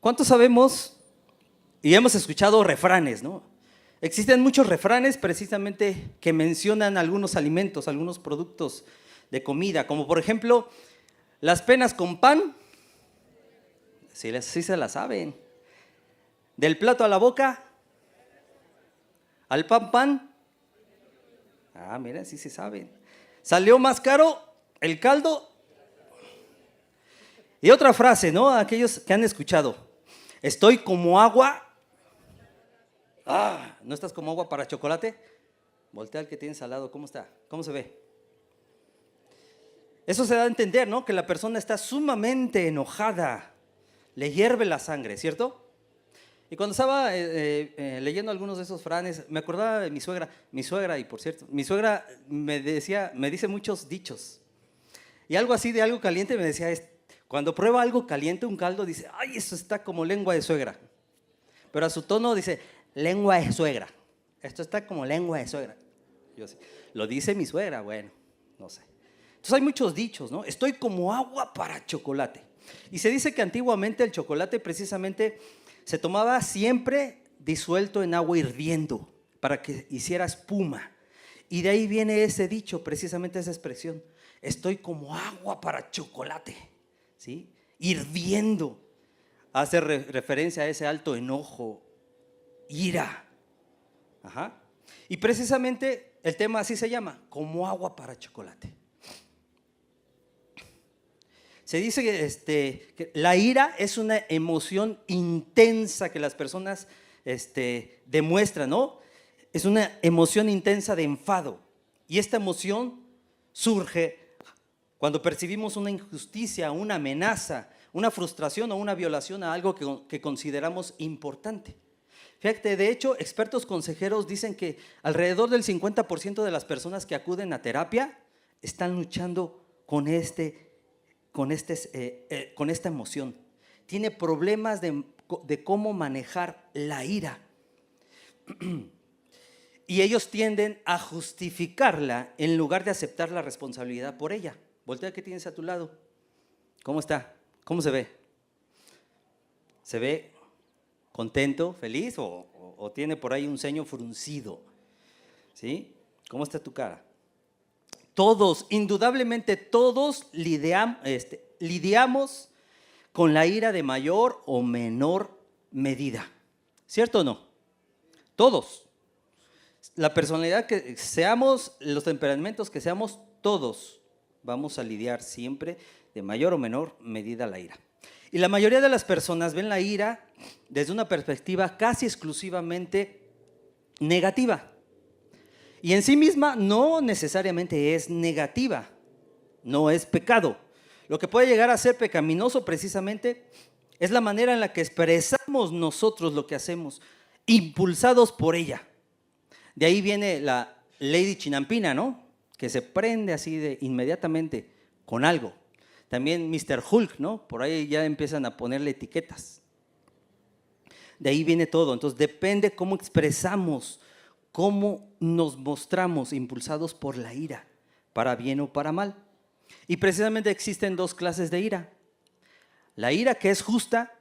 ¿Cuántos sabemos y hemos escuchado refranes, no? Existen muchos refranes precisamente que mencionan algunos alimentos, algunos productos de comida, como por ejemplo, las penas con pan, sí se la saben. Del plato a la boca, al pan pan. Ah, mira, sí se saben. Salió más caro el caldo. Y otra frase, ¿no? Aquellos que han escuchado, estoy como agua. Ah, ¿no estás como agua para chocolate? Voltea al que tienes al lado, ¿cómo está? ¿Cómo se ve? Eso se da a entender, ¿no? Que la persona está sumamente enojada, le hierve la sangre, ¿cierto? Y cuando estaba leyendo algunos de esos refranes, me acordaba de mi suegra, y por cierto, mi suegra me dice muchos dichos. Y algo así de algo caliente me decía, cuando prueba algo caliente, un caldo, dice, ay, eso está como lengua de suegra. Pero a su tono dice, lengua de suegra. Esto está como lengua de suegra. Yo sé, lo dice mi suegra, bueno, no sé. Entonces hay muchos dichos, ¿no? Estoy como agua para chocolate. Y se dice que antiguamente el chocolate precisamente se tomaba siempre disuelto en agua hirviendo para que hiciera espuma. Y de ahí viene ese dicho, precisamente esa expresión. Estoy como agua para chocolate, ¿sí? Hirviendo. Hace referencia a ese alto enojo, ira. Ajá. Y precisamente el tema así se llama, como agua para chocolate. Se dice que la ira es una emoción intensa que las personas demuestran, ¿no? Es una emoción intensa de enfado. Y esta emoción surge cuando percibimos una injusticia, una amenaza, una frustración o una violación a algo que consideramos importante. Fíjate, de hecho, expertos consejeros dicen que alrededor del 50% de las personas que acuden a terapia están luchando con esta emoción. Tiene problemas de cómo manejar la ira. Y ellos tienden a justificarla en lugar de aceptar la responsabilidad por ella. Voltea, ¿qué tienes a tu lado? ¿Cómo está? ¿Cómo se ve? ¿Se ve contento, feliz o tiene por ahí un ceño fruncido? ¿Sí? ¿Cómo está tu cara? Todos, indudablemente todos lidiamos con la ira de mayor o menor medida. ¿Cierto o no? Todos. La personalidad que seamos, los temperamentos que seamos, todos vamos a lidiar siempre de mayor o menor medida la ira. Y la mayoría de las personas ven la ira desde una perspectiva casi exclusivamente negativa. Y en sí misma no necesariamente es negativa, no es pecado. Lo que puede llegar a ser pecaminoso precisamente es la manera en la que expresamos nosotros lo que hacemos, impulsados por ella. De ahí viene la Lady Chinampina, ¿no? Que se prende así de inmediatamente con algo. También Mr. Hulk, ¿no? Por ahí ya empiezan a ponerle etiquetas. De ahí viene todo. Entonces depende cómo expresamos, cómo nos mostramos impulsados por la ira, para bien o para mal. Y precisamente existen dos clases de ira. La ira que es justa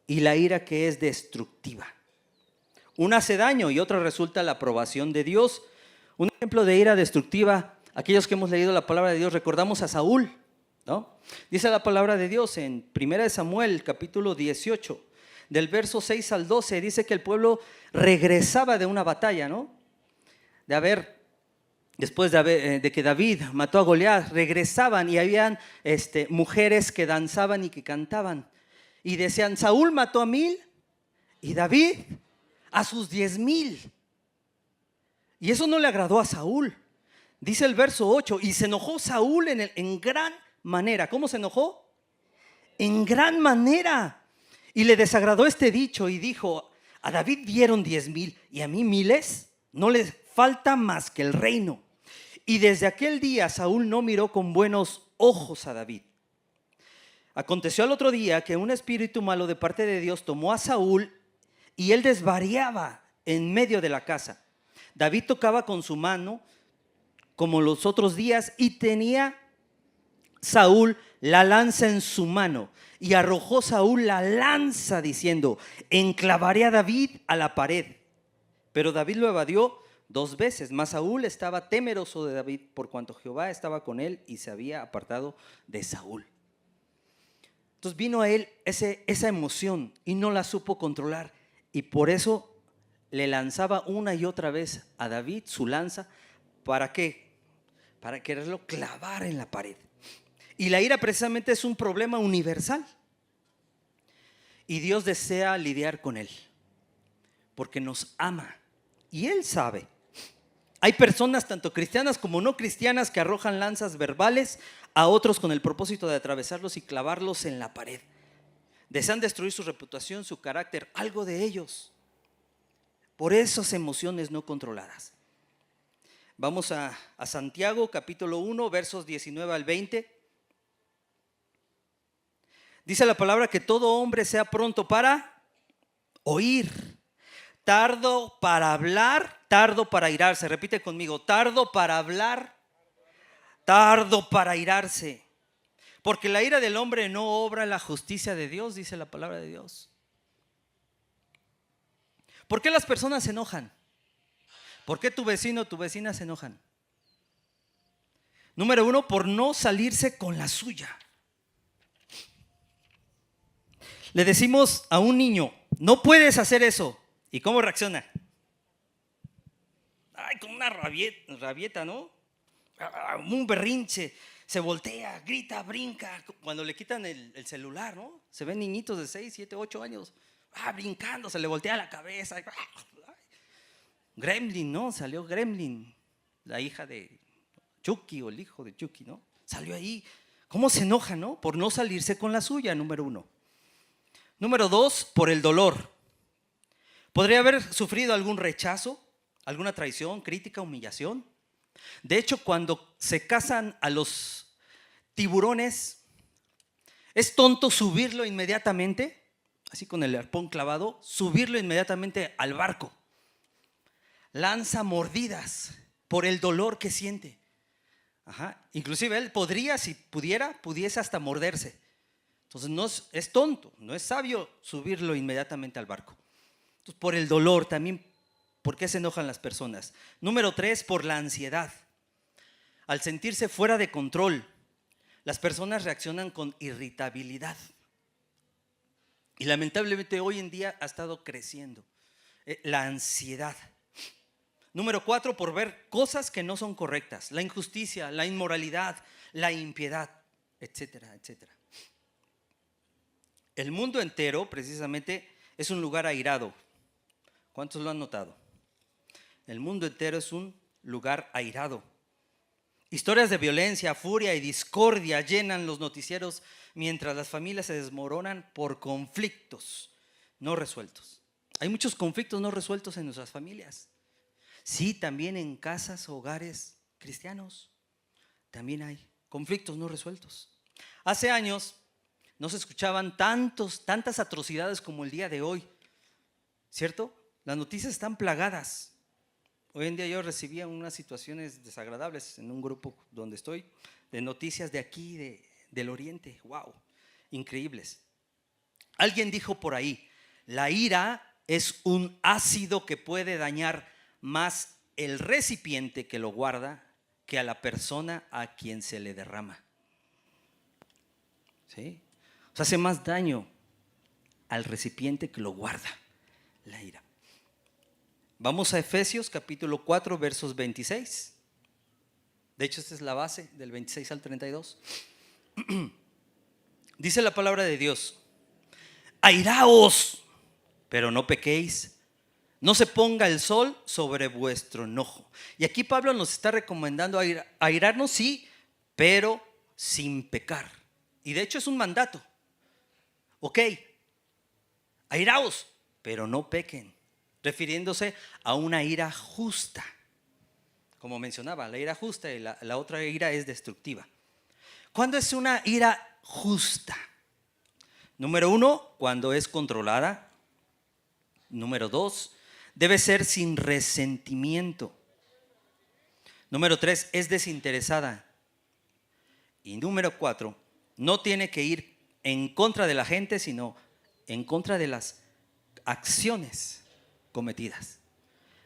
y la ira que es destructiva. Una hace daño y otra resulta la aprobación de Dios. Un ejemplo de ira destructiva, aquellos que hemos leído la palabra de Dios, recordamos a Saúl, ¿no? Dice la palabra de Dios en 1 Samuel, capítulo 18, del verso 6 al 12, dice que el pueblo regresaba de una batalla, ¿no? Después de que David mató a Goliat, regresaban y habían mujeres que danzaban y que cantaban. Y decían, Saúl mató a 1000 y David a sus 10,000. Y eso no le agradó a Saúl. Dice el verso 8, y se enojó Saúl en gran manera. ¿Cómo se enojó? En gran manera. Y le desagradó este dicho y dijo, a David dieron 10,000 y a mí 1000. No les falta más que el reino. Y desde aquel día Saúl no miró con buenos ojos a David. Aconteció al otro día que un espíritu malo de parte de Dios tomó a Saúl y él desvariaba en medio de la casa. David tocaba con su mano como los otros días y tenía Saúl la lanza en su mano, y arrojó Saúl la lanza diciendo: enclavaré a David a la pared. Pero David lo evadió 2 veces, mas Saúl estaba temeroso de David, por cuanto Jehová estaba con él y se había apartado de Saúl. Entonces vino a él esa emoción y no la supo controlar, y por eso le lanzaba una y otra vez a David su lanza. ¿Para qué? Para quererlo clavar en la pared. Y la ira precisamente es un problema universal, y Dios desea lidiar con él porque nos ama y Él sabe. Hay personas tanto cristianas como no cristianas que arrojan lanzas verbales a otros con el propósito de atravesarlos y clavarlos en la pared. Desean destruir su reputación, su carácter, algo de ellos, por esas emociones no controladas. Vamos a Santiago capítulo 1 versos 19 al 20. Dice la palabra que todo hombre sea pronto para oír, tardo para hablar, tardo para irarse. Repite conmigo: tardo para hablar, tardo para irarse. Porque la ira del hombre no obra la justicia de Dios, dice la palabra de Dios. ¿Por qué las personas se enojan? ¿Por qué tu vecino o tu vecina se enojan? Número 1, por no salirse con la suya. Le decimos a un niño: no puedes hacer eso. ¿Y cómo reacciona? Ay, con una rabieta, ¿no? Un berrinche. Se voltea, grita, brinca. Cuando le quitan el celular, ¿no? Se ven niñitos de 6, 7, 8 años brincando, se le voltea la cabeza. Gremlin, ¿no? Salió Gremlin, la hija de Chucky o el hijo de Chucky, ¿no? Salió ahí. ¿Cómo se enoja, no? Por no salirse con la suya, número 1. Número 2, por el dolor. Podría haber sufrido algún rechazo, alguna traición, crítica, humillación. De hecho, cuando se cazan a los tiburones, es tonto subirlo inmediatamente, así con el arpón clavado, subirlo inmediatamente al barco. Lanza mordidas por el dolor que siente. Inclusive él podría, si pudiese hasta morderse. Entonces no es tonto, no es sabio subirlo inmediatamente al barco. Entonces, por el dolor también. ¿Por qué se enojan las personas? Número 3, por la ansiedad. Al sentirse fuera de control, las personas reaccionan con irritabilidad. Y lamentablemente hoy en día ha estado creciendo la ansiedad. Número 4, por ver cosas que no son correctas. La injusticia, la inmoralidad, la impiedad, etcétera, etcétera. El mundo entero precisamente es un lugar airado. ¿Cuántos lo han notado? El mundo entero es un lugar airado. Historias de violencia, furia y discordia llenan los noticieros mientras las familias se desmoronan por conflictos no resueltos. Hay muchos conflictos no resueltos en nuestras familias. Sí, también en casas, hogares cristianos, también hay conflictos no resueltos. Hace años no se escuchaban tantas atrocidades como el día de hoy, ¿cierto? Las noticias están plagadas. Hoy en día yo recibía unas situaciones desagradables en un grupo donde estoy, de noticias de aquí, del oriente. ¡Wow! Increíbles. Alguien dijo por ahí: la ira es un ácido que puede dañar más el recipiente que lo guarda que a la persona a quien se le derrama. ¿Sí? O sea, hace más daño al recipiente que lo guarda, la ira. Vamos a Efesios capítulo 4 versos 26. De hecho, esta es la base del 26 al 32. Dice la palabra de Dios: airaos, pero no pequéis. No se ponga el sol sobre vuestro enojo. Y aquí Pablo nos está recomendando airarnos, sí, pero sin pecar. Y de hecho es un mandato. Ok, airaos, pero no pequen. Refiriéndose a una ira justa. Como mencionaba, la ira justa y la otra ira es destructiva. ¿Cuándo es una ira justa? Número 1, cuando es controlada. Número 2, debe ser sin resentimiento. Número 3, es desinteresada. Y número 4, No tiene que ir en contra de la gente, sino en contra de las acciones cometidas.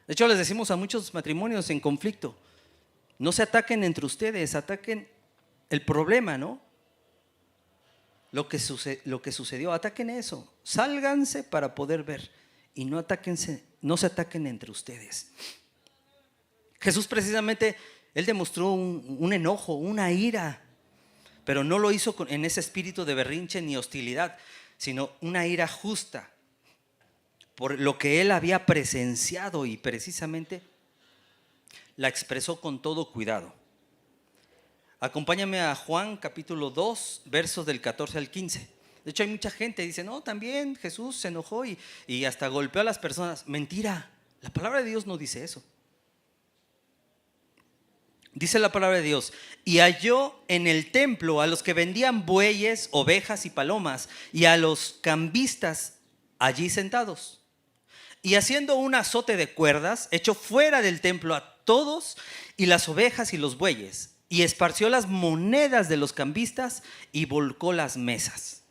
De hecho, les decimos a muchos matrimonios en conflicto: no se ataquen entre ustedes, ataquen el problema, ¿no? Lo que sucedió, ataquen eso. Sálganse para poder ver y no se ataquen entre ustedes. Jesús precisamente, Él demostró un enojo, una ira, pero no lo hizo en ese espíritu de berrinche ni hostilidad, sino una ira justa por lo que Él había presenciado, y precisamente la expresó con todo cuidado. Acompáñame a Juan capítulo 2, versos del 14 al 15. De hecho, hay mucha gente que dice: no, también Jesús se enojó y hasta golpeó a las personas. Mentira, la palabra de Dios no dice eso. Dice la palabra de Dios: y halló en el templo a los que vendían bueyes, ovejas y palomas, y a los cambistas allí sentados. Y haciendo un azote de cuerdas, echó fuera del templo a todos y las ovejas y los bueyes, y esparció las monedas de los cambistas y volcó las mesas.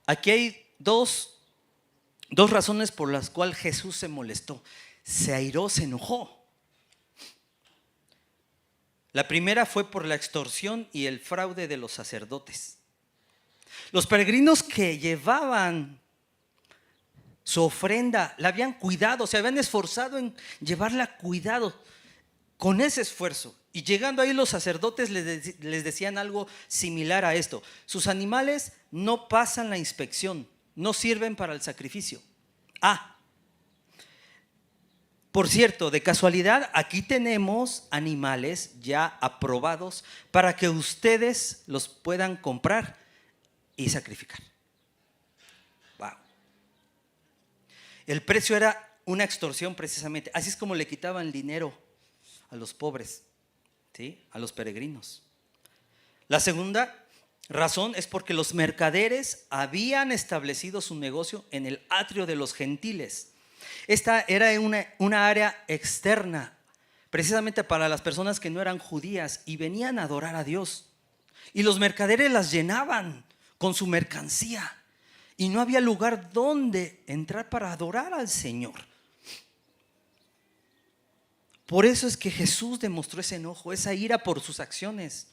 Aquí hay dos razones por las cuales Jesús se molestó. Se airó, se enojó. La primera fue por la extorsión y el fraude de los sacerdotes. Los peregrinos que llevaban su ofrenda la habían cuidado, se habían esforzado en llevarla cuidado. Con ese esfuerzo, y llegando ahí, los sacerdotes les decían algo similar a esto: sus animales no pasan la inspección, no sirven para el sacrificio. Por cierto, de casualidad, aquí tenemos animales ya aprobados para que ustedes los puedan comprar y sacrificar. Wow. El precio era una extorsión precisamente. Así es como le quitaban dinero a los pobres, ¿sí? A los peregrinos. La segunda razón es porque los mercaderes habían establecido su negocio en el atrio de los gentiles. Esta era una área externa, precisamente para las personas que no eran judías y venían a adorar a Dios. Y los mercaderes las llenaban con su mercancía, y no había lugar donde entrar para adorar al Señor. Por eso es que Jesús demostró ese enojo, esa ira por sus acciones.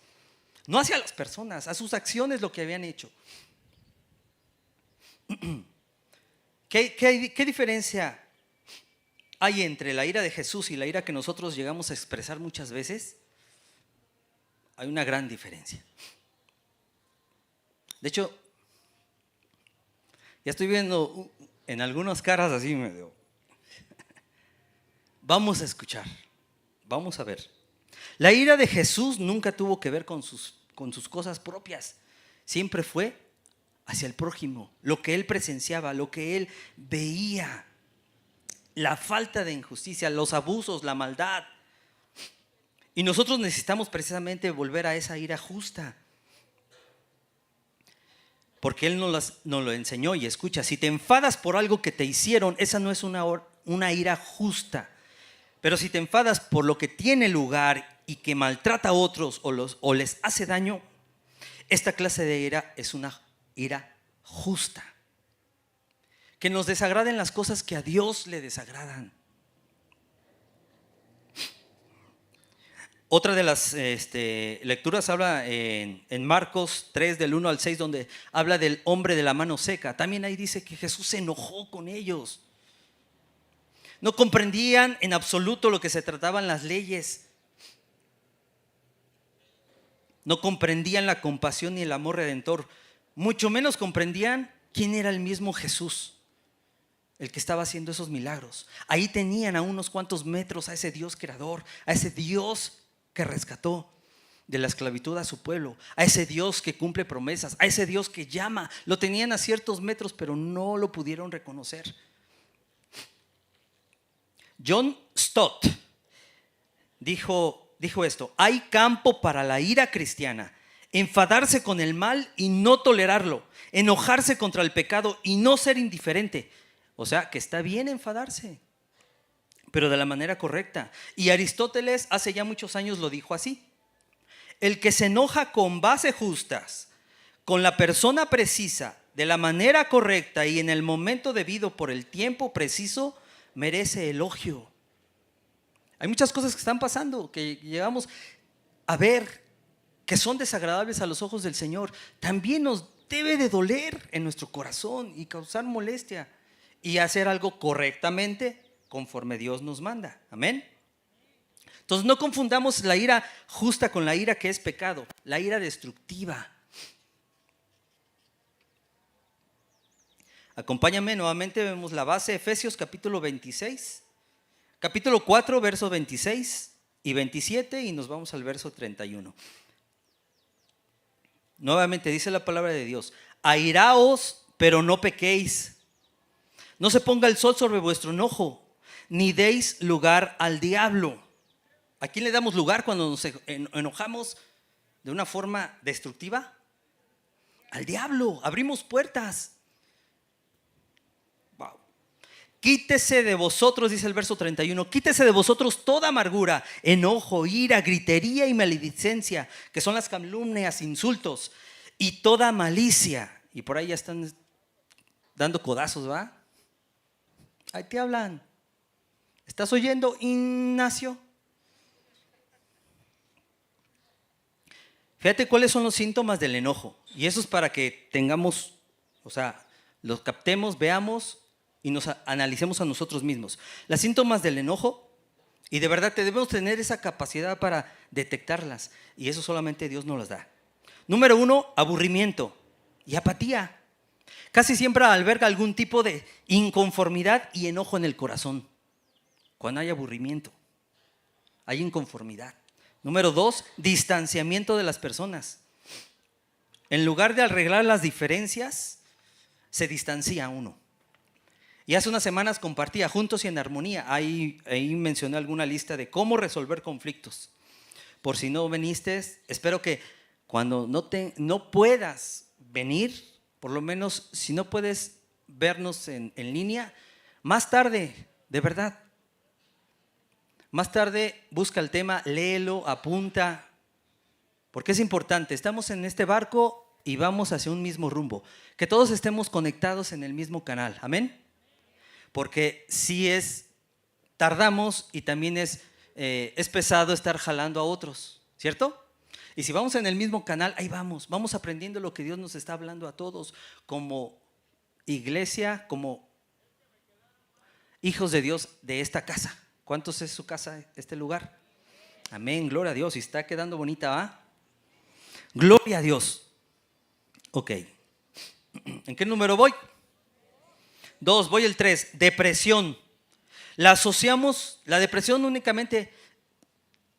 No hacia las personas, a sus acciones, lo que habían hecho. ¿Qué diferencia hay entre la ira de Jesús y la ira que nosotros llegamos a expresar muchas veces? Hay una gran diferencia. De hecho, ya estoy viendo en algunas caras así medio. Vamos a escuchar, vamos a ver. La ira de Jesús nunca tuvo que ver con sus cosas propias. Siempre fue hacia el prójimo, lo que él presenciaba, lo que él veía. La falta de injusticia, los abusos, la maldad. Y nosotros necesitamos precisamente volver a esa ira justa. Porque Él nos lo enseñó. Y escucha: si te enfadas por algo que te hicieron, esa no es una ira justa. Pero si te enfadas por lo que tiene lugar y que maltrata a otros o les hace daño, esta clase de ira es una ira justa. Que nos desagraden las cosas que a Dios le desagradan. Otra de las lecturas habla en Marcos 3 del 1 al 6, donde habla del hombre de la mano seca. También ahí dice que Jesús se enojó con ellos. No comprendían en absoluto lo que se trataban las leyes. No comprendían la compasión ni el amor redentor. Mucho menos comprendían quién era el mismo Jesús, el que estaba haciendo esos milagros. Ahí tenían a unos cuantos metros a ese Dios creador, a ese Dios que rescató de la esclavitud a su pueblo, a ese Dios que cumple promesas, a ese Dios que llama. Lo tenían a ciertos metros, pero no lo pudieron reconocer. John Stott dijo esto: hay campo para la ira cristiana: enfadarse con el mal y no tolerarlo, enojarse contra el pecado y no ser indiferente. O sea, que está bien enfadarse, pero de la manera correcta. Y Aristóteles hace ya muchos años lo dijo así: El que se enoja con bases justas, con la persona precisa, de la manera correcta y en el momento debido por el tiempo preciso, merece elogio. Hay muchas cosas que están pasando que llegamos a ver que son desagradables a los ojos del Señor. También nos debe de doler en nuestro corazón y causar molestia y hacer algo correctamente conforme Dios nos manda. Amén. Entonces no confundamos la ira justa con la ira que es pecado, la ira destructiva. Acompáñame nuevamente, vemos la base, Efesios capítulo 26, capítulo 4, versos 26 y 27 y nos vamos al verso 31. Nuevamente dice la palabra de Dios: airaos, pero no pequéis. No se ponga el sol sobre vuestro enojo, ni deis lugar al diablo. ¿A quién le damos lugar cuando nos enojamos de una forma destructiva? Al diablo. Abrimos puertas. Wow. Quítese de vosotros, dice el verso 31, quítese de vosotros toda amargura, enojo, ira, gritería y maledicencia, que son las calumnias, insultos, y toda malicia. Y por ahí ya están dando codazos, ¿va? Ahí te hablan. ¿Estás oyendo, Ignacio? Fíjate cuáles son los síntomas del enojo. Y eso es para que tengamos, los captemos, veamos y nos analicemos a nosotros mismos. Los síntomas del enojo, y de verdad debemos tener esa capacidad para detectarlas. Y eso solamente Dios nos las da. Número 1, aburrimiento y apatía. Casi siempre alberga algún tipo de inconformidad y enojo en el corazón. Cuando hay aburrimiento, hay inconformidad. Número 2, distanciamiento de las personas. En lugar de arreglar las diferencias, se distancia uno. Y hace unas semanas compartía Juntos y en Armonía. Ahí mencioné alguna lista de cómo resolver conflictos. Por si no viniste, espero que cuando no puedas venir, por lo menos si no puedes vernos en línea, más tarde, de verdad. Más tarde busca el tema, léelo, apunta, porque es importante. Estamos en este barco y vamos hacia un mismo rumbo. Que todos estemos conectados en el mismo canal, amén. Porque si tardamos y también es pesado estar jalando a otros, ¿cierto? Y si vamos en el mismo canal, ahí vamos aprendiendo lo que Dios nos está hablando a todos como iglesia, como hijos de Dios de esta casa. ¿Cuántos es su casa, este lugar? Amén, gloria a Dios. Y está quedando bonita, ¿va? Gloria a Dios. Ok. ¿En qué número voy? 2, voy el 3. Depresión. La depresión únicamente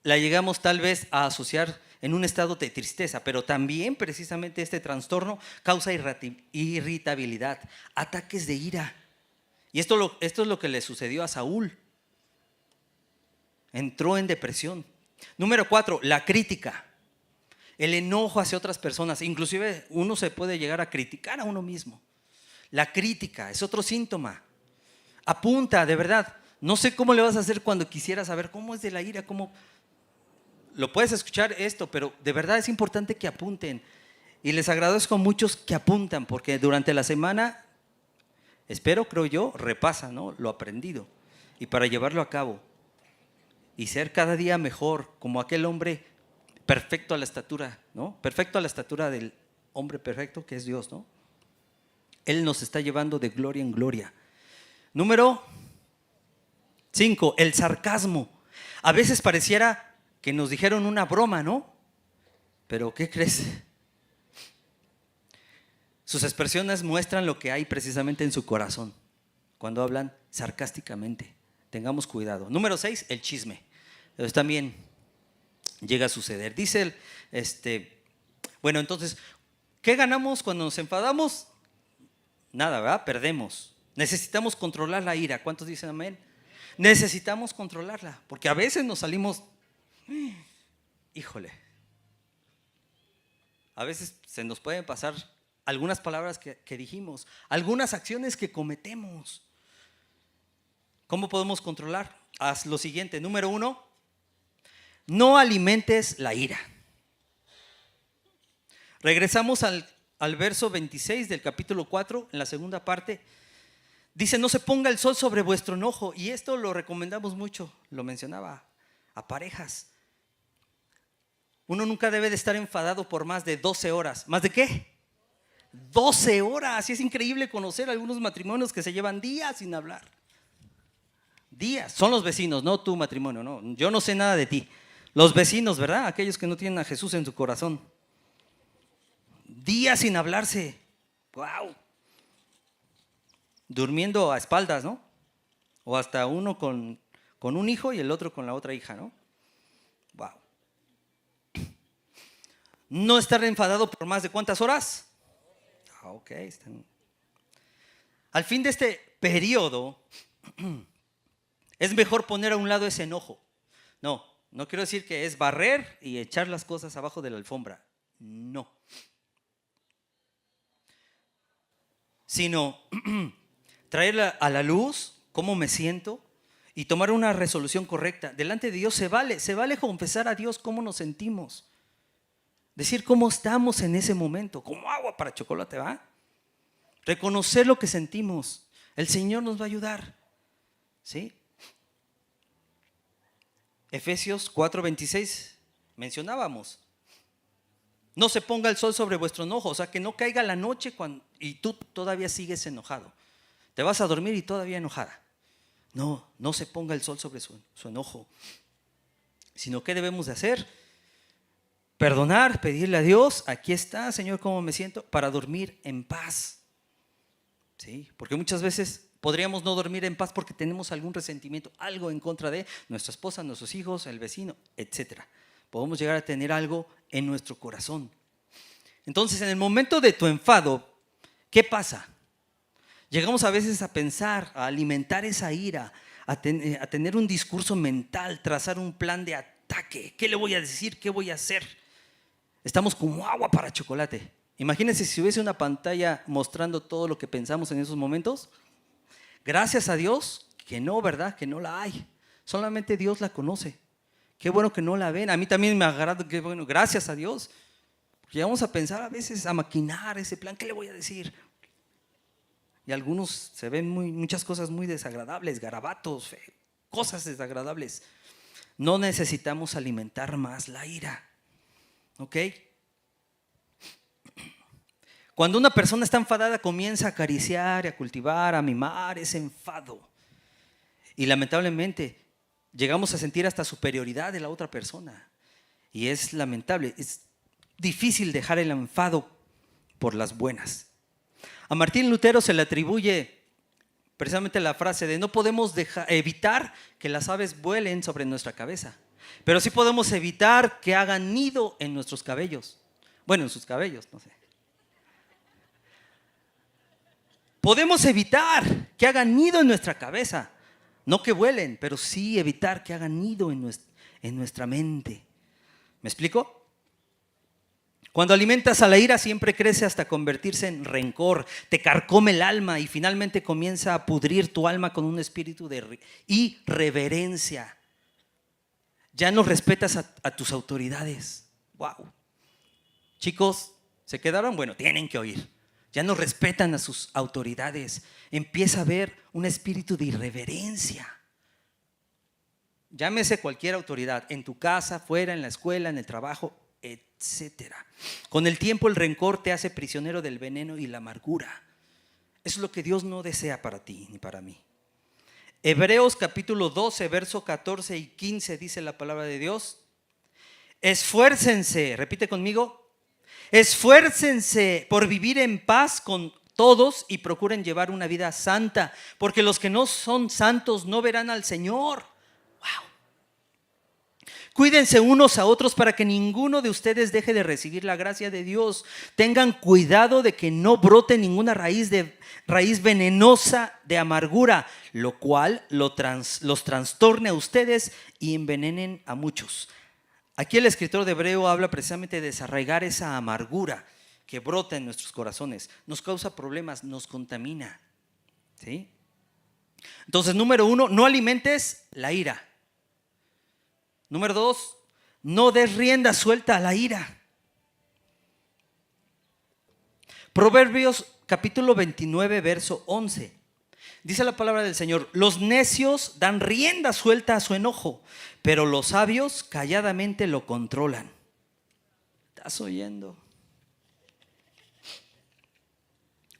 la llegamos tal vez a asociar en un estado de tristeza, pero también precisamente este trastorno causa irritabilidad, ataques de ira. Y esto es lo que le sucedió a Saúl. Entró en depresión. Número 4, la crítica. El enojo hacia otras personas. Inclusive uno se puede llegar a criticar a uno mismo. La crítica es otro síntoma. Apunta, de verdad. No sé cómo le vas a hacer cuando quisieras saber cómo es de la ira, cómo lo puedes escuchar esto, pero de verdad es importante que apunten. Y les agradezco a muchos que apuntan, porque durante la semana, creo yo, repasan, ¿no?, lo aprendido. Y para llevarlo a cabo. Y ser cada día mejor, como aquel hombre perfecto a la estatura, ¿no? Perfecto a la estatura del hombre perfecto que es Dios, ¿no? Él nos está llevando de gloria en gloria. Número 5, el sarcasmo. A veces pareciera que nos dijeron una broma, ¿no? Pero ¿qué crees? Sus expresiones muestran lo que hay precisamente en su corazón cuando hablan sarcásticamente. Tengamos cuidado. Número 6, el chisme. Entonces también llega a suceder. Dice bueno, entonces, ¿qué ganamos cuando nos enfadamos? Nada, ¿verdad? Perdemos. Necesitamos controlar la ira. ¿Cuántos dicen amén? Necesitamos controlarla, porque a veces nos salimos, híjole, a veces se nos pueden pasar algunas palabras que dijimos, algunas acciones que cometemos. ¿Cómo podemos controlar? Haz lo siguiente. Número 1, no alimentes la ira. Regresamos al verso 26 del capítulo 4, en la segunda parte. Dice, no se ponga el sol sobre vuestro enojo. Y esto lo recomendamos mucho, lo mencionaba, a parejas. Uno nunca debe de estar enfadado por más de 12 horas. ¿Más de qué? 12 horas. Y es increíble conocer algunos matrimonios que se llevan días sin hablar. Días. Son los vecinos, no tu matrimonio, no. Yo no sé nada de ti. Los vecinos, ¿verdad? Aquellos que no tienen a Jesús en su corazón. Días sin hablarse. ¡Wow! Durmiendo a espaldas, ¿no? O hasta uno con un hijo y el otro con la otra hija, ¿no? ¡Wow! No estar enfadado por más de ¿cuántas horas? Ok. Al fin de este periodo, es mejor poner a un lado ese enojo. No quiero decir que es barrer y echar las cosas abajo de la alfombra. No. Sino traer a la luz cómo me siento y tomar una resolución correcta. Delante de Dios se vale confesar a Dios cómo nos sentimos. Decir cómo estamos en ese momento, como agua para chocolate, ¿va? Reconocer lo que sentimos. El Señor nos va a ayudar, ¿sí? Efesios 4:26 mencionábamos. No se ponga el sol sobre vuestro enojo, o sea, que no caiga la noche y tú todavía sigues enojado. Te vas a dormir y todavía enojada. No se ponga el sol sobre su enojo. Sino, ¿qué debemos de hacer? Perdonar, pedirle a Dios, aquí está, Señor, cómo me siento, para dormir en paz. ¿Sí? Porque muchas veces podríamos no dormir en paz porque tenemos algún resentimiento, algo en contra de nuestra esposa, nuestros hijos, el vecino, etc. Podemos llegar a tener algo en nuestro corazón. Entonces, en el momento de tu enfado, ¿qué pasa? Llegamos a veces a pensar, a alimentar esa ira, a tener un discurso mental, trazar un plan de ataque. ¿Qué le voy a decir? ¿Qué voy a hacer? Estamos como agua para chocolate. Imagínense si hubiese una pantalla mostrando todo lo que pensamos en esos momentos. Gracias a Dios que no, ¿verdad? Que no la hay. Solamente Dios la conoce. Qué bueno que no la ven. A mí también me agrada, qué bueno, gracias a Dios. Llegamos a pensar a veces, a maquinar ese plan. ¿Qué le voy a decir? Y algunos se ven muchas cosas muy desagradables, garabatos, cosas desagradables. No necesitamos alimentar más la ira. ¿Ok? Cuando una persona está enfadada, comienza a acariciar, a cultivar, a mimar ese enfado. Y lamentablemente llegamos a sentir hasta superioridad de la otra persona. Y es lamentable, es difícil dejar el enfado por las buenas. A Martín Lutero se le atribuye precisamente la frase de no podemos evitar que las aves vuelen sobre nuestra cabeza, pero sí podemos evitar que hagan nido en nuestros cabellos. Bueno, en sus cabellos, no sé. Podemos evitar que hagan nido en nuestra cabeza, no que vuelen, pero sí evitar que hagan nido en nuestra mente. ¿Me explico? Cuando alimentas a la ira siempre crece hasta convertirse en rencor, te carcome el alma y finalmente comienza a pudrir tu alma con un espíritu de irreverencia. Ya no respetas a tus autoridades. Wow. Chicos, ¿se quedaron? Bueno, tienen que oír. Ya no respetan a sus autoridades. Empieza a haber un espíritu de irreverencia. Llámese cualquier autoridad, en tu casa, fuera, en la escuela, en el trabajo, etcétera. Con el tiempo el rencor te hace prisionero del veneno y la amargura. Eso es lo que Dios no desea para ti ni para mí. Hebreos capítulo 12, verso 14 y 15 dice la palabra de Dios. Esfuércense, repite conmigo. Esfuércense por vivir en paz con todos y procuren llevar una vida santa, porque los que no son santos no verán al Señor. Wow. Cuídense unos a otros para que ninguno de ustedes deje de recibir la gracia de Dios. Tengan cuidado de que no brote ninguna raíz venenosa de amargura, lo cual los trastorne a ustedes y envenenen a muchos. Aquí el escritor de Hebreo habla precisamente de desarraigar esa amargura que brota en nuestros corazones. Nos causa problemas, nos contamina. ¿Sí? Entonces, número 1, no alimentes la ira. Número 2, no des rienda suelta a la ira. Proverbios capítulo 29, verso 11. Dice la palabra del Señor: los necios dan rienda suelta a su enojo, pero los sabios calladamente lo controlan. ¿Estás oyendo?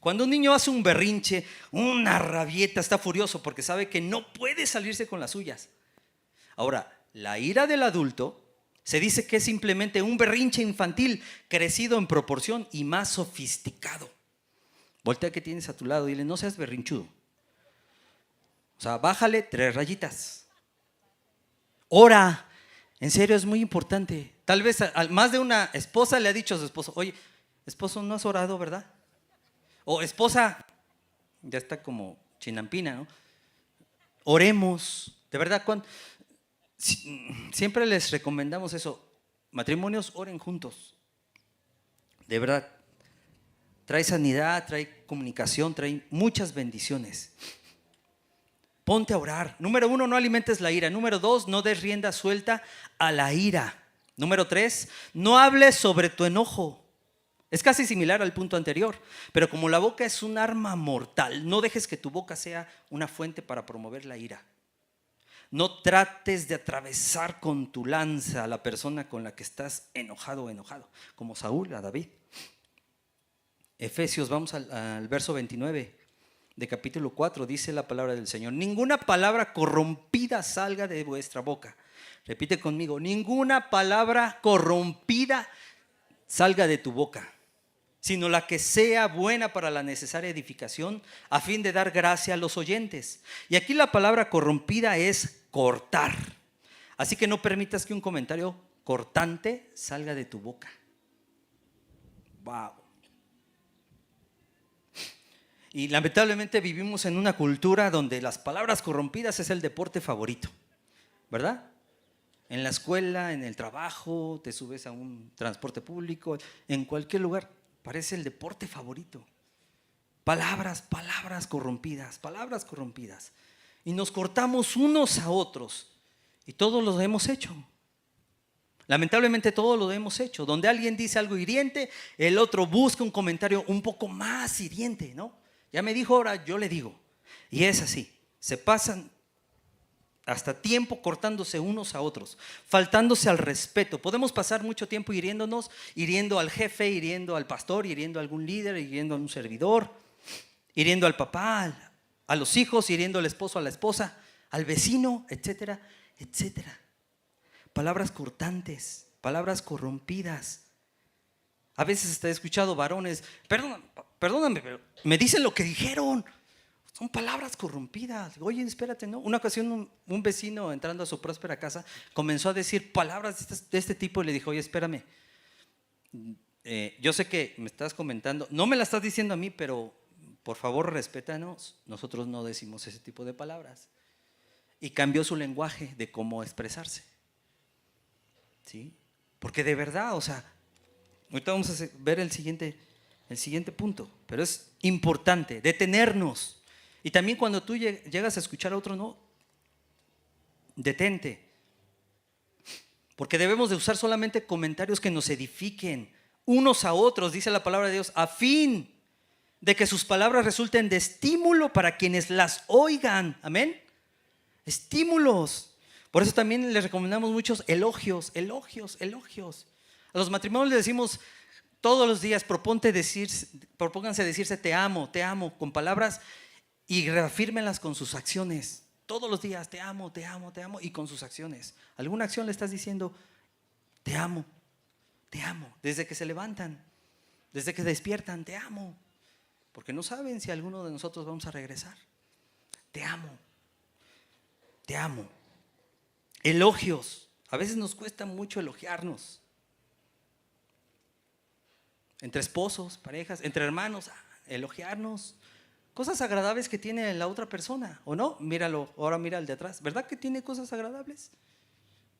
Cuando un niño hace un berrinche, una rabieta, está furioso porque sabe que no puede salirse con las suyas. Ahora, la ira del adulto se dice que es simplemente un berrinche infantil crecido en proporción y más sofisticado. Voltea que tienes a tu lado y dile: no seas berrinchudo. O sea, bájale 3 rayitas. Ora. En serio, es muy importante. Tal vez más de una esposa le ha dicho a su esposo: oye, esposo, no has orado, ¿verdad? O esposa, ya está como chinampina, ¿no? Oremos. De verdad, siempre les recomendamos eso. Matrimonios, oren juntos. De verdad. Trae sanidad, trae comunicación, trae muchas bendiciones. Ponte a orar. Número 1, no alimentes la ira. Número 2, no des rienda suelta a la ira. Número 3, no hables sobre tu enojo. Es casi similar al punto anterior, pero como la boca es un arma mortal, no dejes que tu boca sea una fuente para promover la ira. No trates de atravesar con tu lanza a la persona con la que estás enojado o enojado, como Saúl a David. Efesios, vamos al verso 29 de capítulo 4, dice la palabra del Señor: ninguna palabra corrompida salga de vuestra boca. Repite conmigo: ninguna palabra corrompida salga de tu boca, sino la que sea buena para la necesaria edificación, a fin de dar gracia a los oyentes. Y aquí la palabra corrompida es cortar. Así que no permitas que un comentario cortante salga de tu boca. Wow. Y lamentablemente vivimos en una cultura donde las palabras corrompidas es el deporte favorito, ¿verdad? En la escuela, en el trabajo, te subes a un transporte público, en cualquier lugar, parece el deporte favorito. Palabras corrompidas, palabras corrompidas. Y nos cortamos unos a otros. Y todos lo hemos hecho. Lamentablemente todos lo hemos hecho. Donde alguien dice algo hiriente, el otro busca un comentario un poco más hiriente, ¿no? Ya me dijo, ahora yo le digo. Y es así. Se pasan hasta tiempo cortándose unos a otros, faltándose al respeto. Podemos pasar mucho tiempo hiriéndonos, hiriendo al jefe, hiriendo al pastor, hiriendo a algún líder, hiriendo a un servidor, hiriendo al papá, a los hijos, hiriendo al esposo, a la esposa, al vecino, etcétera, etcétera. Palabras cortantes, palabras corrompidas. A veces he escuchado varones: perdóname, pero me dicen lo que dijeron. Son palabras corrompidas. Oye, espérate, ¿no? Una ocasión un vecino, entrando a su próspera casa, comenzó a decir palabras de este tipo y le dijo: oye, espérame, yo sé que me estás comentando, no me la estás diciendo a mí, pero por favor respétanos, nosotros no decimos ese tipo de palabras. Y cambió su lenguaje de cómo expresarse, ¿sí? Porque de verdad, o sea, ahorita vamos a ver el siguiente punto, pero es importante detenernos. Y también cuando tú llegas a escuchar a otro, no, detente. Porque debemos de usar solamente comentarios que nos edifiquen unos a otros, dice la palabra de Dios, a fin de que sus palabras resulten de estímulo para quienes las oigan. Amén. Estímulos. Por eso también les recomendamos muchos elogios. A los matrimonios les decimos todos los días: propónganse decirse te amo, con palabras, y reafírmenlas con sus acciones. Todos los días: te amo, y con sus acciones. ¿Alguna acción le estás diciendo te amo? Desde que se levantan, desde que despiertan, te amo. Porque no saben si alguno de nosotros vamos a regresar. Te amo. Elogios. A veces nos cuesta mucho elogiarnos. Entre esposos, parejas, entre hermanos, elogiarnos. Cosas agradables que tiene la otra persona, ¿o no? Míralo, ahora mira al de atrás. ¿Verdad que tiene cosas agradables?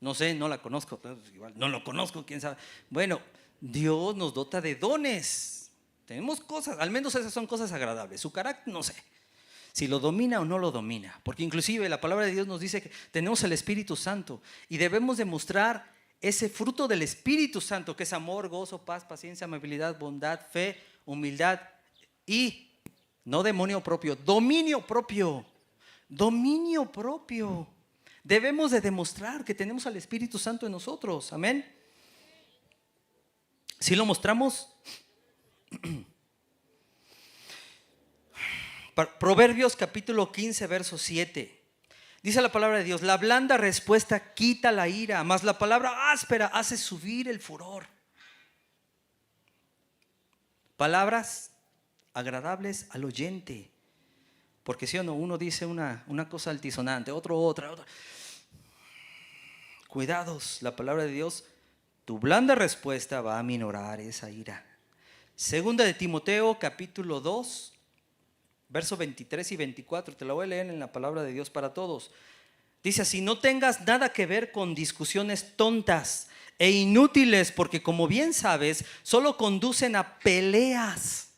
No sé, no la conozco. Igual, no lo conozco, quién sabe. Bueno, Dios nos dota de dones. Tenemos cosas, al menos esas son cosas agradables. Su carácter, no sé si lo domina o no lo domina. Porque inclusive la palabra de Dios nos dice que tenemos el Espíritu Santo y debemos demostrar ese fruto del Espíritu Santo, que es amor, gozo, paz, paciencia, amabilidad, bondad, fe, humildad y no demonio propio, dominio propio. Dominio propio. Debemos de demostrar que tenemos al Espíritu Santo en nosotros. Amén. Si lo mostramos. Proverbios capítulo 15, verso 7. Dice la palabra de Dios: la blanda respuesta quita la ira, mas la palabra áspera hace subir el furor. Palabras agradables al oyente. Porque si o no, uno dice una cosa altisonante, otro otra. Cuidados, la palabra de Dios, tu blanda respuesta va a minorar esa ira. Segunda de Timoteo capítulo 2, versos 23 y 24, te la voy a leer en la palabra de Dios para todos. Dice así: no tengas nada que ver con discusiones tontas e inútiles, porque como bien sabes, solo conducen a peleas.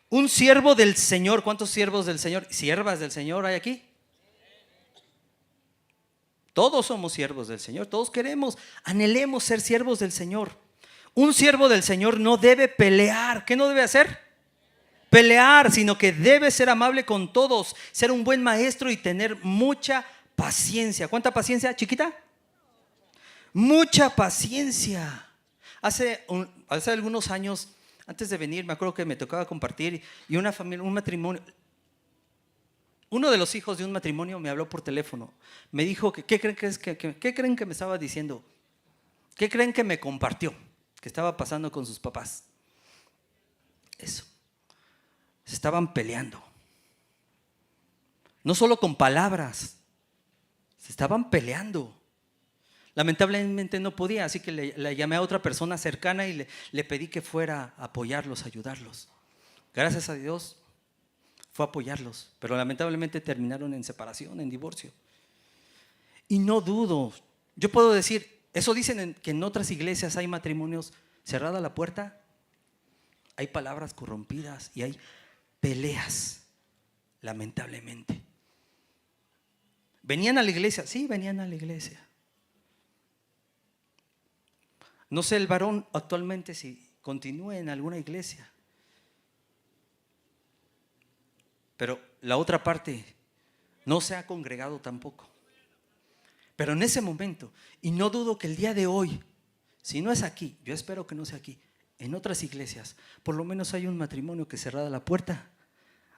Un siervo del Señor, ¿cuántos siervos del Señor? ¿Siervas del Señor hay aquí? Todos somos siervos del Señor, todos queremos, anhelemos ser siervos del Señor. Un siervo del Señor no debe pelear. ¿Qué no debe hacer? Pelear, sino que debe ser amable con todos, ser un buen maestro y tener mucha paciencia. ¿Cuánta paciencia, chiquita? Mucha paciencia. Hace algunos años, antes de venir, me acuerdo que me tocaba compartir, y una familia, un matrimonio, uno de los hijos de un matrimonio me habló por teléfono. Me dijo que ¿qué creen que me estaba diciendo? ¿Qué creen que me compartió? Que estaba pasando con sus papás. Eso. Se estaban peleando. No solo con palabras, se estaban peleando. Lamentablemente no podía, así que le llamé a otra persona cercana y le pedí que fuera a apoyarlos, a ayudarlos. Gracias a Dios fue a apoyarlos, pero lamentablemente terminaron en separación, en divorcio. Y no dudo, yo puedo decir, eso dicen que en otras iglesias hay matrimonios cerrada la puerta, hay palabras corrompidas y hay peleas, lamentablemente. ¿Venían a la iglesia? Sí, venían a la iglesia. No sé el varón actualmente si continúa en alguna iglesia, pero la otra parte no se ha congregado tampoco. Pero en ese momento, y no dudo que el día de hoy, si no es aquí, yo espero que no sea aquí, en otras iglesias, por lo menos hay un matrimonio que cerrada la puerta,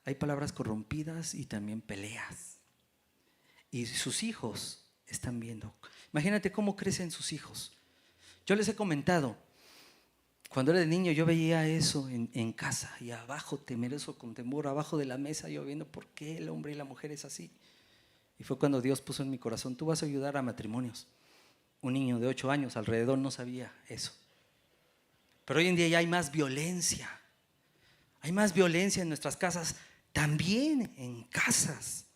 hay palabras corrompidas y también peleas. Y sus hijos están viendo. Imagínate cómo crecen sus hijos. Yo les he comentado, cuando era de niño yo veía eso en casa, y abajo, temeroso con temor, abajo de la mesa, yo viendo por qué el hombre y la mujer es así. Y fue cuando Dios puso en mi corazón: tú vas a ayudar a matrimonios. Un niño de 8 años alrededor no sabía eso. Pero hoy en día ya hay más violencia. Hay más violencia en nuestras casas, también en casas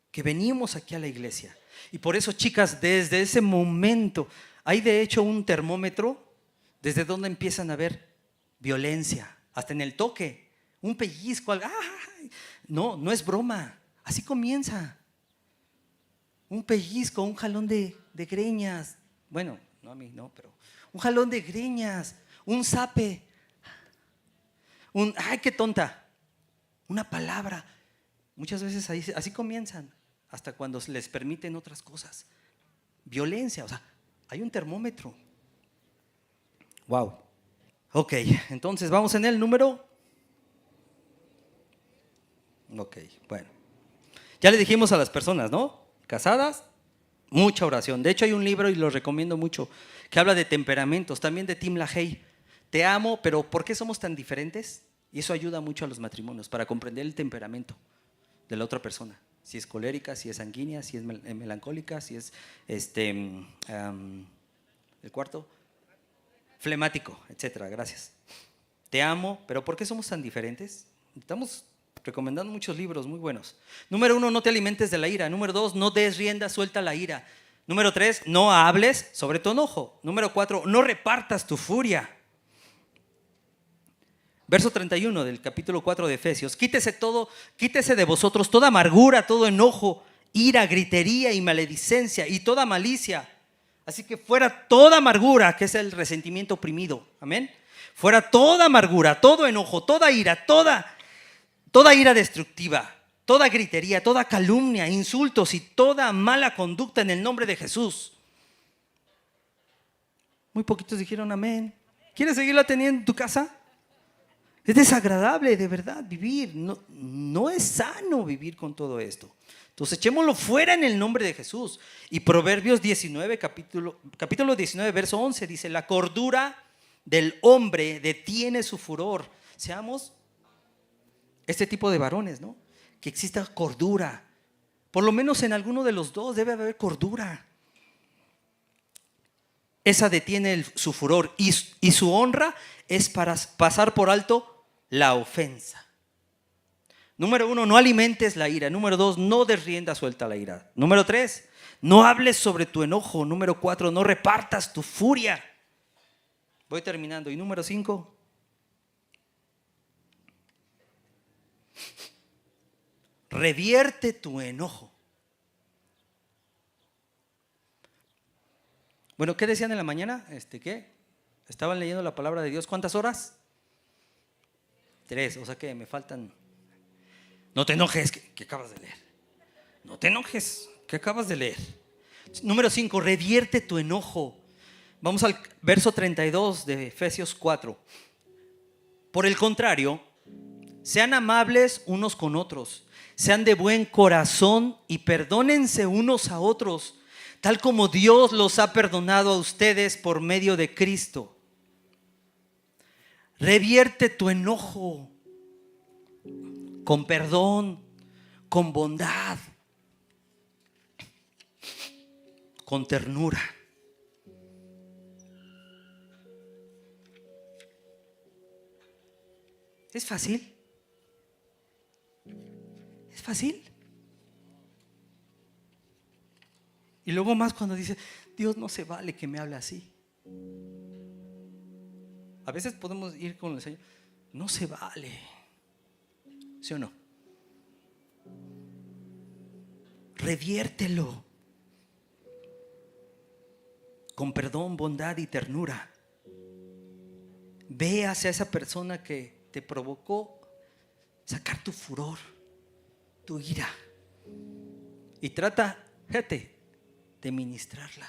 que venimos aquí a la iglesia. Y por eso, chicas, desde ese momento hay de hecho un termómetro desde donde empiezan a haber violencia, hasta en el toque, un pellizco, ¡ay! No es broma, así comienza. Un pellizco, un jalón de greñas, bueno, no a mí, no, pero un jalón de greñas, un zape, ¡ay, qué tonta! Una palabra. Muchas veces así comienzan, hasta cuando les permiten otras cosas. Violencia, o sea, hay un termómetro. Wow. Ok, entonces vamos en el número. Ok, bueno. Ya le dijimos a las personas, ¿no? Casadas, mucha oración. De hecho hay un libro, y lo recomiendo mucho, que habla de temperamentos, también de Tim LaHaye. Te amo, pero ¿por qué somos tan diferentes? Y eso ayuda mucho a los matrimonios, para comprender el temperamento de la otra persona. Si es colérica, si es sanguínea, si es melancólica, si es el cuarto, flemático, etcétera. Gracias. Te amo, pero ¿por qué somos tan diferentes? Estamos recomendando muchos libros muy buenos. Número 1, no te alimentes de la ira. Número 2, no des rienda suelta a la ira. Número 3, no hables sobre tu enojo. Número 4, no repartas tu furia. Verso 31 del capítulo 4 de Efesios: quítese de vosotros toda amargura, todo enojo, ira, gritería y maledicencia y toda malicia. Así que fuera toda amargura, que es el resentimiento oprimido. Amén. Fuera toda amargura, todo enojo, toda ira, toda ira destructiva, toda gritería, toda calumnia, insultos y toda mala conducta en el nombre de Jesús. Muy poquitos dijeron amén. ¿Quieres seguirla teniendo en tu casa? Es desagradable de verdad vivir. No es sano vivir con todo esto. Entonces echémoslo fuera en el nombre de Jesús. Y Proverbios 19, capítulo 19, verso 11 dice: la cordura del hombre detiene su furor. Seamos este tipo de varones, ¿no? Que exista cordura. Por lo menos en alguno de los dos debe haber cordura. Esa detiene su furor y su honra es para pasar por alto la ofensa. Número 1, no alimentes la ira. Número 2, no des rienda suelta a la ira. Número 3, no hables sobre tu enojo. Número 4, no repartas tu furia. Voy terminando. Y número 5, revierte tu enojo. Bueno, ¿qué decían en la mañana? ¿Qué? Estaban leyendo la palabra de Dios. ¿Cuántas horas? 3, o sea que me faltan. No te enojes, que acabas de leer. No te enojes, que acabas de leer. Número 5, revierte tu enojo. Vamos al verso 32 de Efesios 4. Por el contrario, sean amables unos con otros, sean de buen corazón y perdónense unos a otros, tal como Dios los ha perdonado a ustedes por medio de Cristo. Revierte tu enojo con perdón, con bondad, con ternura. ¿Es fácil? ¿Es fácil? Y luego más cuando dice: Dios, no se vale que me hable así. A veces podemos ir con el Señor: no se vale. ¿Sí o no? Reviértelo con perdón, bondad y ternura. Ve hacia esa persona que te provocó sacar tu furor, tu ira, y trata, fíjate, de ministrarla.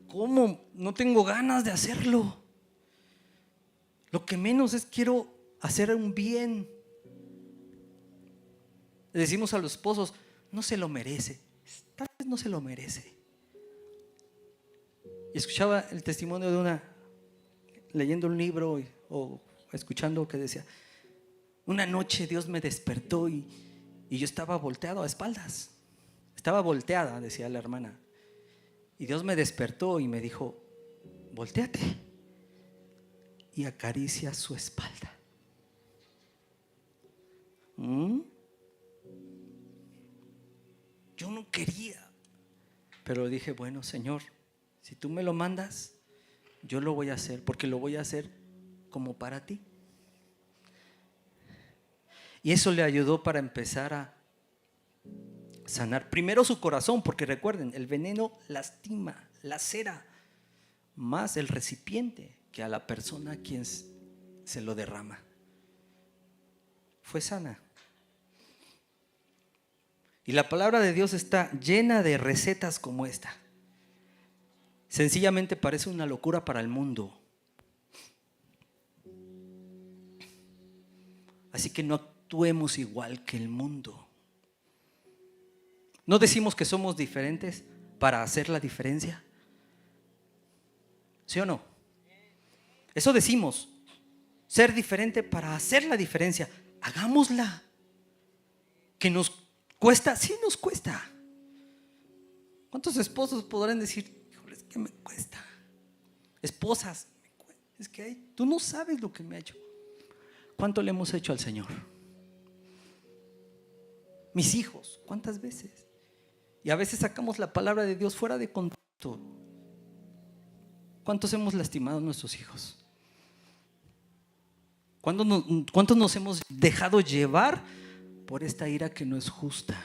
¿Cómo? No tengo ganas de hacerlo. Lo que menos es quiero hacer un bien. Le decimos a los esposos: no se lo merece. Tal vez no se lo merece. Y escuchaba el testimonio de una, leyendo un libro o escuchando, que decía: una noche Dios me despertó y yo estaba volteado a espaldas. Estaba volteada, decía la hermana. Y Dios me despertó y me dijo: voltéate y acaricia su espalda. Yo no quería, pero dije: bueno, Señor, si tú me lo mandas, yo lo voy a hacer, porque lo voy a hacer como para ti. Y eso le ayudó para empezar a sanar primero su corazón, porque recuerden, el veneno lastima, lacera más el recipiente que a la persona a quien se lo derrama. Fue sana. Y la palabra de Dios está llena de recetas como esta. Sencillamente parece una locura para el mundo. Así que no actuemos igual que el mundo. ¿No decimos que somos diferentes para hacer la diferencia? ¿Sí o no? Eso decimos, ser diferente para hacer la diferencia. Hagámosla. ¿Que nos cuesta? Sí nos cuesta. ¿Cuántos esposos podrán decir: híjole, es que me cuesta? Esposas, es que tú no sabes lo que me ha hecho. ¿Cuánto le hemos hecho al Señor? Mis hijos, ¿cuántas veces? Y a veces sacamos la palabra de Dios fuera de contexto. ¿Cuántos hemos lastimado a nuestros hijos? ¿Cuántos nos hemos dejado llevar por esta ira que no es justa?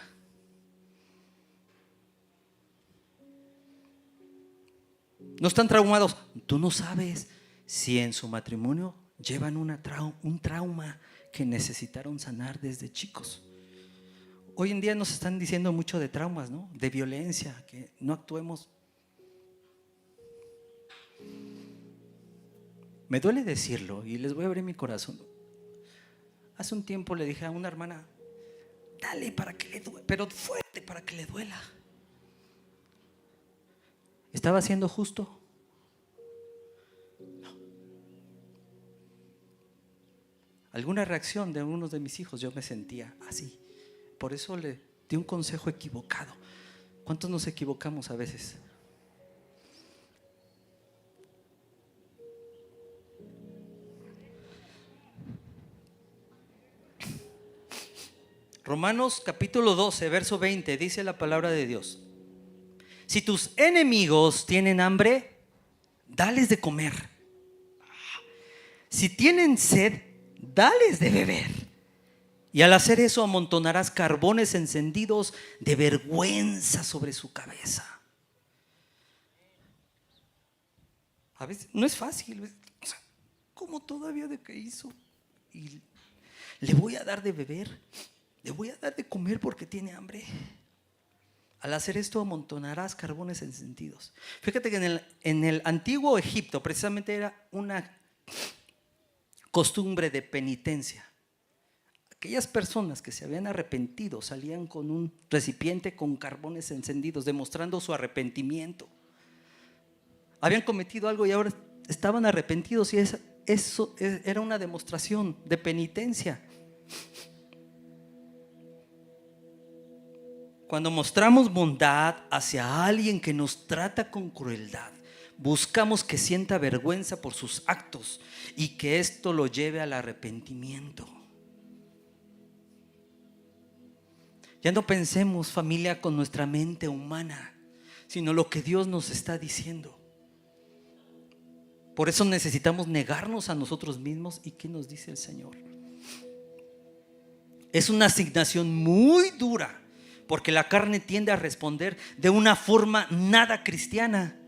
no están traumados. Tú no sabes si en su matrimonio llevan un trauma que necesitaron sanar desde chicos. Hoy en día nos están diciendo mucho de traumas, ¿no? De violencia, que no actuemos. Me duele decirlo y les voy a abrir mi corazón. Hace un tiempo le dije a una hermana, dale para que le duela, pero fuerte para que le duela. ¿Estaba siendo justo? No. Alguna reacción de uno de mis hijos, yo me sentía así. Por eso le di un consejo equivocado. ¿Cuántos nos equivocamos a veces? Romanos capítulo 12, verso 20, dice la palabra de Dios: si tus enemigos tienen hambre, dales de comer. Si tienen sed, dales de beber. Y al hacer eso amontonarás carbones encendidos de vergüenza sobre su cabeza. A veces no es fácil. ¿Cómo todavía de qué hizo? Y le voy a dar de beber, le voy a dar de comer porque tiene hambre. Al hacer esto amontonarás carbones encendidos. Fíjate que en el antiguo Egipto precisamente era una costumbre de penitencia. Aquellas personas que se habían arrepentido salían con un recipiente con carbones encendidos, demostrando su arrepentimiento. Habían cometido algo y ahora estaban arrepentidos, y eso era una demostración de penitencia. Cuando mostramos bondad hacia alguien que nos trata con crueldad, buscamos que sienta vergüenza por sus actos y que esto lo lleve al arrepentimiento. Ya no pensemos, familia, con nuestra mente humana, sino lo que Dios nos está diciendo. Por eso necesitamos negarnos a nosotros mismos. ¿Y qué nos dice el Señor? Es una asignación muy dura, porque la carne tiende a responder de una forma nada cristiana,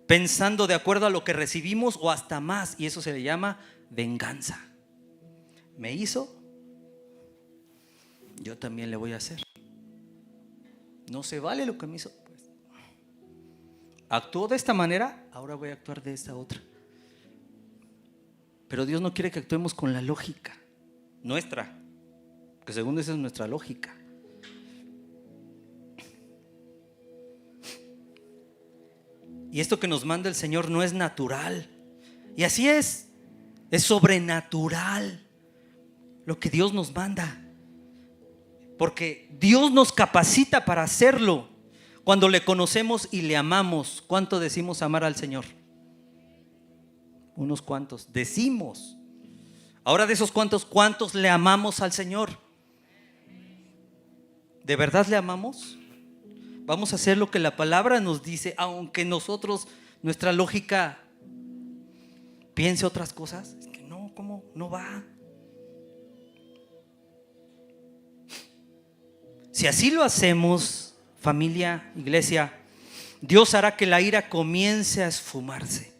pensando de acuerdo a lo que recibimos o hasta más, y eso se le llama venganza. Me hizo, yo también le voy a hacer. No se vale lo que me hizo, pues. Actuó de esta manera, ahora voy a actuar de esta otra. Pero Dios no quiere que actuemos con la lógica nuestra, que según esa es nuestra lógica. Y esto que nos manda el Señor no es natural. Y así es sobrenatural lo que Dios nos manda. Porque Dios nos capacita para hacerlo cuando le conocemos y le amamos. ¿Cuánto decimos amar al Señor? Unos cuantos decimos. Ahora, de esos cuantos, ¿cuántos le amamos al Señor? ¿De verdad le amamos? Vamos a hacer lo que la palabra nos dice, aunque nosotros, nuestra lógica piense otras cosas. Es que no, ¿cómo? No va. Si así lo hacemos, familia, iglesia, Dios hará que la ira comience a esfumarse.